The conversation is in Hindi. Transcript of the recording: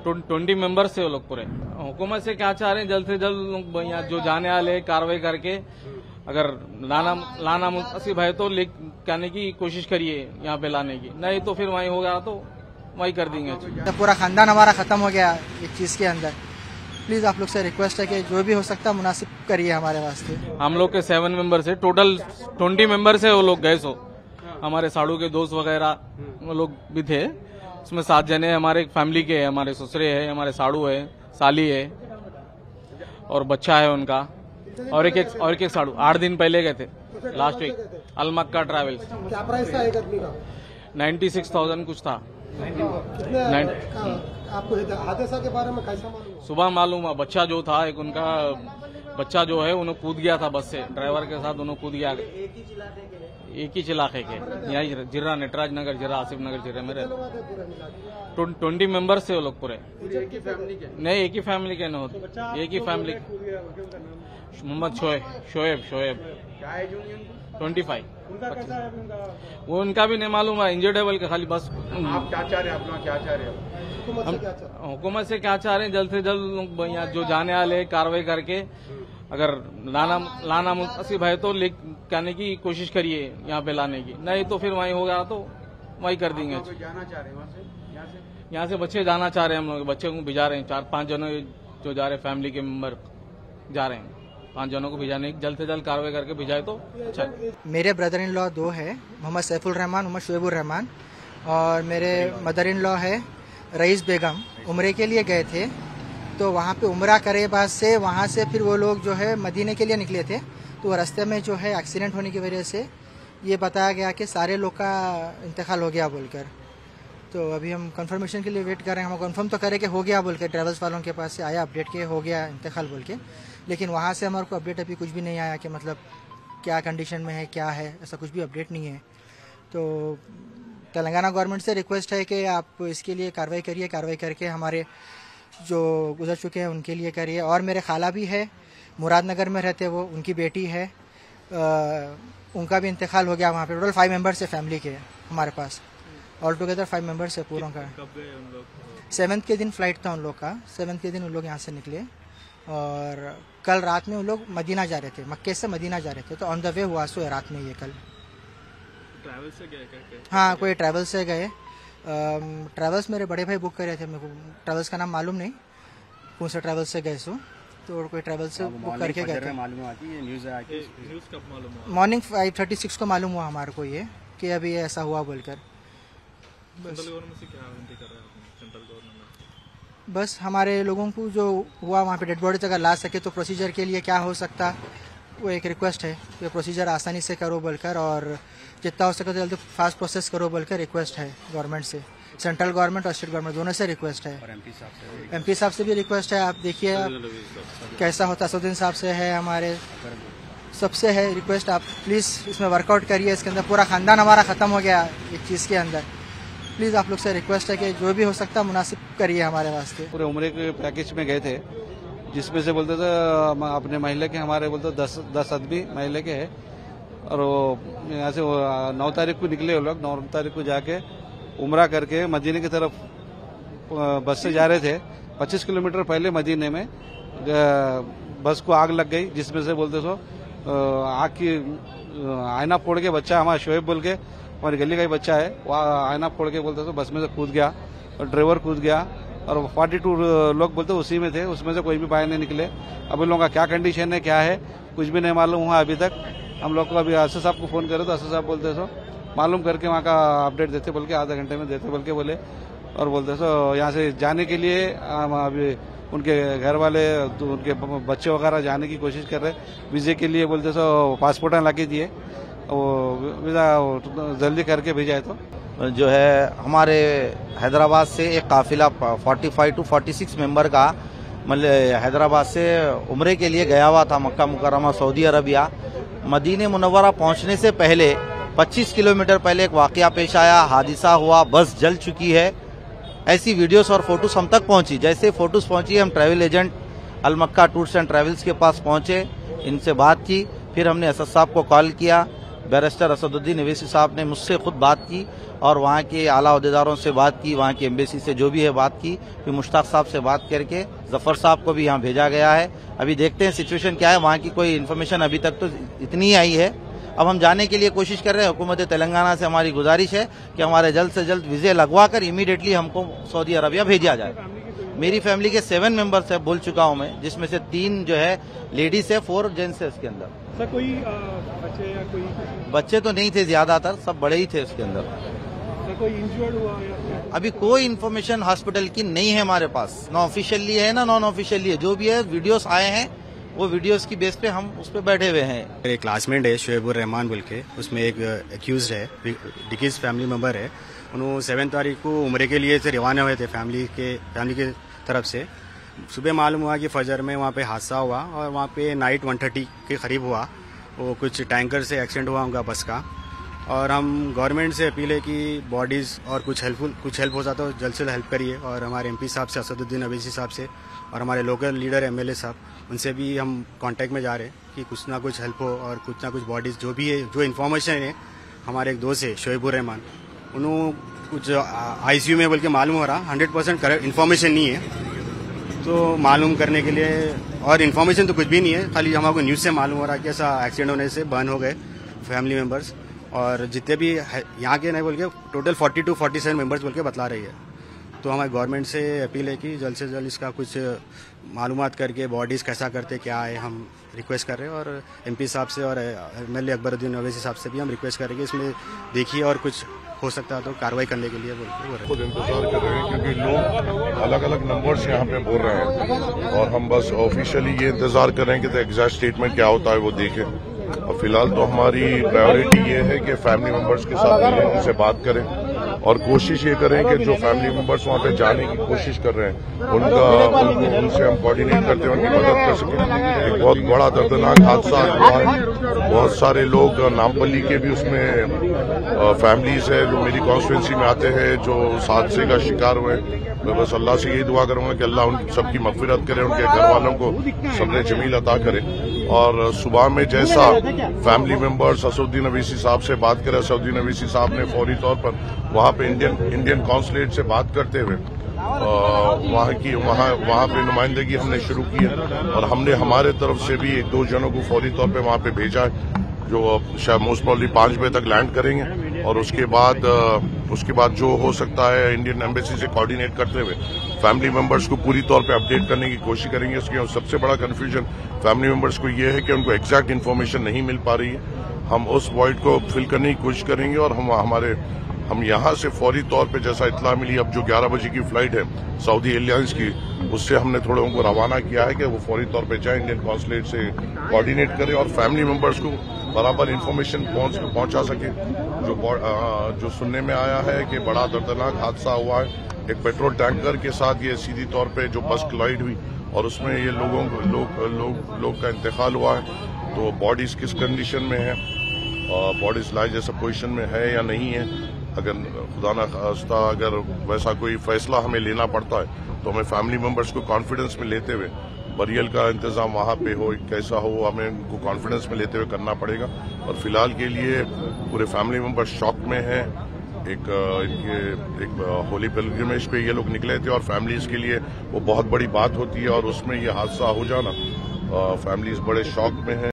20 मेंबर्स है वो लोग पूरे। हुकूमत से क्या चाह रहे हैं, जल्द से जल्द यहाँ जो जाने वाले कार्रवाई करके अगर लाना मुनासिब है तो लाने की कोशिश करिए, यहाँ पे लाने की, नहीं तो फिर वहीं होगा तो वहीं कर देंगे। पूरा खानदान हमारा खत्म हो गया एक चीज के अंदर। प्लीज आप लोग से रिक्वेस्ट है कि जो भी हो सकता है मुनासिब करिए हमारे वास्ते। हम लोग के 7 मेंबर्स है, टोटल 20 मेंबर्स है वो लोग गए। सो हमारे साड़ू के दोस्त वगैरह वो लोग भी थे, उसमें 7 जने हमारे फैमिली के हैं, हमारे ससुरे है, हमारे साड़ू है, साली है और बच्चा है उनका, और एक साड़ू 8 दिन पहले गए थे लास्ट वीक अल मक्का ट्रैवल्स। क्या प्राइस था एक आदमी का? 96,000 कुछ था। आपको हादसा के बारे में कैसा मालूम? सुबह मालूम हुआ, बच्चा जो था एक उनका बच्चा जो है उन्हें कूद गया था बस से, ड्राइवर के साथ उन्हें कूद गया। एक ही इलाके के यहाँ जिरा नटराज नगर, जिरा आसिफ नगर जिरे में रहते। 20 मेंबर्स है वो लोग पूरे। एक ही फैमिली के? नहीं, एक ही फैमिली के न होते, एक ही फैमिली। मोहम्मद शोएब 25। वो उनका भी नहीं मालूम है, इंजर्ड है बल्कि खाली बस। आप क्या चाह रहे हैं? आप लोग क्या चाह रहे हैं? हुकूमत से क्या चाह रहे हैं, जल्द से जल्द यहाँ जो जाने वाले कार्रवाई करके अगर लाना मुनासिब है तो लाने की कोशिश करिए, यहाँ पे लाने की, नहीं तो फिर वहीं होगा तो वहीं कर देंगे। जाना चाह रहे हैं यहाँ से बच्चे जाना चाह रहे हैं, हम लोग बच्चे को भिजा रहे हैं। 4-5 जनों जो जा रहे हैं, फैमिली के मेंबर जा रहे हैं, 5 जनों को भिजाने की जल्द से जल्द कार्रवाई करके भिजाए तो अच्छा। मेरे ब्रदर इन लॉ 2 है, मोहम्मद सैफुल रहमान, मोहम्मद शोएबुर रहमान, और मेरे मदर इन लॉ है रईस बेगम। उम्रे के लिए गए थे, तो वहाँ पे उम्रा करे बाद से वहाँ से फिर वो लोग जो है मदीने के लिए निकले थे, तो रास्ते में जो है एक्सीडेंट होने की वजह से ये बताया गया कि सारे लोग का इंतकाल हो गया बोलकर। तो अभी हम कंफर्मेशन के लिए वेट कर रहे हैं। हम कंफर्म तो करें कि हो गया बोल के, ट्रैवल्स वालों के पास से आया अपडेट के हो गया इंतकाल बोल के, लेकिन वहाँ से हमारे को अपडेट अभी कुछ भी नहीं आया कि मतलब क्या कंडीशन में है, क्या है, ऐसा कुछ भी अपडेट नहीं है। तो तेलंगाना गवर्नमेंट से रिक्वेस्ट है कि आप इसके लिए कार्रवाई करिए, कार्रवाई करके हमारे जो गुजर चुके हैं उनके लिए करिए। और मेरे खाला भी है, मुरादनगर में रहते वो, उनकी बेटी है, उनका भी इंतकाल हो गया वहाँ पे। टोटल 5 मेंबर्स है फैमिली के हमारे पास, ऑल टुगेदर 5 मेंबर्स है पूरों का। 7th के दिन फ्लाइट था उन लोग का, 7th के दिन उन लोग यहाँ से निकले और कल रात में उन लोग मदीना जा रहे थे, मक्के से मदीना जा रहे थे, तो ऑन द वे हुआ सो रात में ये कल। ट्रैवल से गए क्या? हाँ, कोई ट्रैवल से गए। ट्रैवल्स मेरे बड़े भाई बुक करे थे, मेरे को ट्रैवल्स का नाम मालूम नहीं, कौन सा ट्रैवल से गए सो, तो कोई ट्रैवल से बुक करके गए थे। न्यूज़ कब मालूम हुआ? मॉर्निंग 5:36 को मालूम हुआ हमारे को ये कि अभी ऐसा हुआ बोलकर। सेंट्रल गवर्नमेंट से क्या विनती कर रहे हैं? सेंट्रल गवर्नमेंट बस हमारे लोगों को जो हुआ वहाँ पे डेड बॉडीज अगर ला सके तो प्रोसीजर के लिए क्या हो सकता, वो एक रिक्वेस्ट है कि प्रोसीजर आसानी से करो बोलकर, और जितना हो सके तो जल्दी फास्ट प्रोसेस करो बोलकर रिक्वेस्ट है गवर्नमेंट से, सेंट्रल गवर्नमेंट और स्टेट गवर्नमेंट दोनों से रिक्वेस्ट है। MP साहब से भी रिक्वेस्ट है, आप देखिए कैसा होता, असुद्दीन साहब से है, हमारे सबसे है रिक्वेस्ट, आप प्लीज़ इसमें वर्कआउट करिए। इसके अंदर पूरा खानदान हमारा ख़त्म हो गया एक चीज़ के अंदर। प्लीज़ आप लोग से रिक्वेस्ट है कि जो भी हो सकता है मुनासिब करिए हमारे वास्ते। पूरे उम्रे के पैकेज में गए थे, जिसमें से बोलते थे अपने महिला के, हमारे बोलते 10 आदमी महिला के है, और वो यहाँ से 9 तारीख को निकले वो लोग। 9 तारीख को जाके उम्रा करके मदीने की तरफ बस से जा रहे थे। 25 किलोमीटर पहले मदीने में बस को आग लग गई, जिसमें से बोलते सो आग की आईना फोड़ के बच्चा, हमारा शोएब बोल के हमारी गली का ही बच्चा है, वो आईना फोड़ के बोलते सो बस में से कूद गया और ड्राइवर कूद गया, और 42 लोग बोलते उसी में थे, उसमें से कोई भी बाहर नहीं निकले। अब इन लोगों का क्या कंडीशन है, क्या है, कुछ भी नहीं मालूम हुआ अभी तक। हम लोग को अभी असद साहब को फोन करे तो असद साहब बोलते सो मालूम करके वहाँ का अपडेट देते बोल के, आधा घंटे में देते बोल के बोले, और बोलते सो यहाँ से जाने के लिए अभी उनके घर वाले उनके बच्चे वगैरह जाने की कोशिश कर रहे, वीजे के लिए बोलते सो पासपोर्ट ला के दिए, वो वीजा जल्दी करके भेजा है। तो जो है हमारे हैदराबाद से एक काफिला 45 to 46 मेंबर का मतलब हैदराबाद से उम्रे के लिए गया हुआ था मक्का मुकर्रमा सऊदी अरबिया। मदीने मुनव्वरा पहुंचने से पहले 25 किलोमीटर पहले एक वाकया पेश आया, हादसा हुआ, बस जल चुकी है। ऐसी वीडियोस और फोटोस हम तक पहुंची। जैसे फोटोस पहुंची हम travel agent Al Makka tours and travels के पास पहुंचे, इनसे बात की, फिर हमने असद साहब को कॉल किया। बैरिस्टर असदुद्दीन अवैसी साहब ने मुझसे खुद बात की और वहाँ के आला अहदेदारों से बात की, वहाँ की एम्बेसी से जो भी है बात की, फिर मुश्ताक साहब से बात करके जफर साहब को भी यहाँ भेजा गया है। अभी देखते हैं सिचुएशन क्या है, वहाँ की कोई इन्फॉर्मेशन अभी तक तो इतनी ही आई है। अब हम जाने के लिए कोशिश कर रहे हैं। हुकूमत तेलंगाना से हमारी गुजारिश है कि हमारे जल्द से जल्द वीजे लगवा कर इमीडिएटली हमको सऊदी अरबिया भेजा जाए। मेरी फैमिली के 7 मेंबर्स है, बोल चुका हूं मैं, जिसमें से 3 जो है लेडीज है, 4 जेंट्स है इसके अंदर। सर कोई बच्चे या कोई बच्चे तो नहीं थे, ज्यादातर सब बड़े ही थे उसके अंदर। सर कोई इंजर्ड हुआ या अभी कोई इन्फॉर्मेशन हॉस्पिटल की नहीं है हमारे पास, ना ऑफिशियली है ना नॉन ऑफिशियली है। जो भी है वीडियोस आए हैं, वो वीडियोस की बेस पे हम उस पर बैठे हुए हैं। मेरे क्लासमेट है शुएबुर रहमान बोल के, उसमें एक एक्यूज है, डिकीज फैमिली मेंबर है। उन्होंने 7 तारीख को उम्रे के लिए से रवाना हुए थे फैमिली के तरफ से। सुबह मालूम हुआ कि फजर में वहाँ पे हादसा हुआ और वहाँ पे नाइट 1:30 के करीब हुआ। वो कुछ टैंकर से एक्सीडेंट हुआ उनका बस का। और हम गवर्नमेंट से अपील है कि बॉडीज़ और कुछ हेल्प हो जाता है जल्द से जल्द हेल्प करिए। और हमारे एमपी साहब से, असदुद्दीन अवैसी साहब से, और हमारे लोकल लीडर एमएलए साहब, उनसे भी हम कांटेक्ट में जा रहे हैं कि कुछ ना कुछ हेल्प हो और कुछ ना कुछ बॉडीज़ जो भी है, जो इन्फॉर्मेशन है। हमारे एक दोस्त है शुएबुर रहमान, उन्होंने कुछ आईसीयू में बोल के मालूम हो रहा, 100% करेक्ट इन्फॉर्मेशन नहीं है। तो मालूम करने के लिए, और इन्फॉर्मेशन तो कुछ भी नहीं है, खाली हमको न्यूज़ से मालूम हो रहा है कि ऐसा एक्सीडेंट होने से बर्न हो गए फैमिली मेंबर्स। और जितने भी यहाँ के नहीं बोल के टोटल 42 47 मेंबर्स बोल के बतला रही है। तो हमारे गवर्नमेंट से अपील है कि जल्द से जल्द इसका कुछ मालूमात करके बॉडीज़ कैसा करते क्या है, हम रिक्वेस्ट कर रहे हैं। और एमपी साहब से और एमएलए अकबरुद्दीन अवैसी साहब से भी हम रिक्वेस्ट करेंगे, इसमें देखिए और कुछ हो सकता है तो कार्रवाई करने के लिए खुद इंतजार कर रहे हैं, क्योंकि लोग अलग अलग नंबर्स यहाँ पे बोल रहे हैं और हम बस ऑफिशियली ये इंतजार कर रहे हैं कि एग्जैक्ट स्टेटमेंट क्या होता है वो देखें। और फिलहाल तो हमारी प्रायोरिटी ये है कि फैमिली मेंबर्स के साथ मिलें, उनसे बात करें और कोशिश ये करें कि जो फैमिली मेंबर्स वहाँ पे जाने की कोशिश कर रहे हैं उनसे हम कोऑर्डिनेट करते हैं, उनकी मदद कर सकें। एक बहुत बड़ा दर्दनाक हादसा हुआ है, बहुत सारे लोग नामपल्ली के भी उसमें फैमिलीज है जो मेरी कॉन्स्टिट्यूंसी में आते हैं जो उस हादसे का शिकार हुए। मैं बस अल्लाह से यही दुआ करूंगा कि अल्लाह उन सबकी मगफिरत करे, उनके घर वालों को सब्र जमील अता करे। और सुबह में जैसा फैमिली मेंबर्स असदुद्दीन अवैसी साहब से बात करें, असदुद्दीन अवैसी साहब ने फौरी तौर पर वहाँ पे इंडियन कॉन्सुलेट से बात करते हुए वहाँ पे नुमाइंदगी हमने शुरू की है और हमने हमारे तरफ से भी 1-2 जनों को फौरी तौर पे वहाँ पे भेजा है, जो शायद मोस्ट प्रॉब्ली 5 बजे तक लैंड करेंगे। और उसके बाद जो हो सकता है इंडियन एम्बेसी से कोऑर्डिनेट करते हुए फैमिली मेंबर्स को पूरी तौर पे अपडेट करने की कोशिश करेंगे। उसके सबसे बड़ा कंफ्यूजन फैमिली मेंबर्स को ये है कि उनको एग्जैक्ट इन्फॉर्मेशन नहीं मिल पा रही है। हम उस वॉइड को फिल करने की कोशिश करेंगे और हम यहाँ से फौरी तौर पे जैसा इत्तला मिली, अब जो 11 बजे की फ्लाइट है सऊदी एयरलाइंस की, उससे हमने थोड़े उनको रवाना किया है कि वो फौरी तौर पे जाए, इंडियन कॉन्सुलेट से कोऑर्डिनेट करें और फैमिली मेंबर्स को बराबर इन्फॉर्मेशन पहुंचा सके। जो सुनने में आया है कि बड़ा दर्दनाक हादसा हुआ है, एक पेट्रोल टैंकर के साथ ये सीधी तौर पे जो बस क्लाइड हुई और उसमें ये लोग का इंतकाल हुआ है। तो बॉडीज किस कंडीशन में है, बॉडीज लाइफ जैसा पोजीशन में है या नहीं है, अगर खुदा ना खास्ता अगर वैसा कोई फैसला हमें लेना पड़ता है तो हमें फैमिली मेंबर्स को कॉन्फिडेंस में लेते हुए बरियल का इंतजाम वहाँ पे हो कैसा हो, हमें उनको कॉन्फिडेंस में लेते हुए करना पड़ेगा। और फिलहाल के लिए पूरे फैमिली मेंबर्स शॉक में हैं। एक होली पिलग्रिमेज पे ये लोग निकले थे और फैमिलीज के लिए वो बहुत बड़ी बात होती है और उसमें ये हादसा हो जाना, फैमिलीज बड़े शॉक में हैं।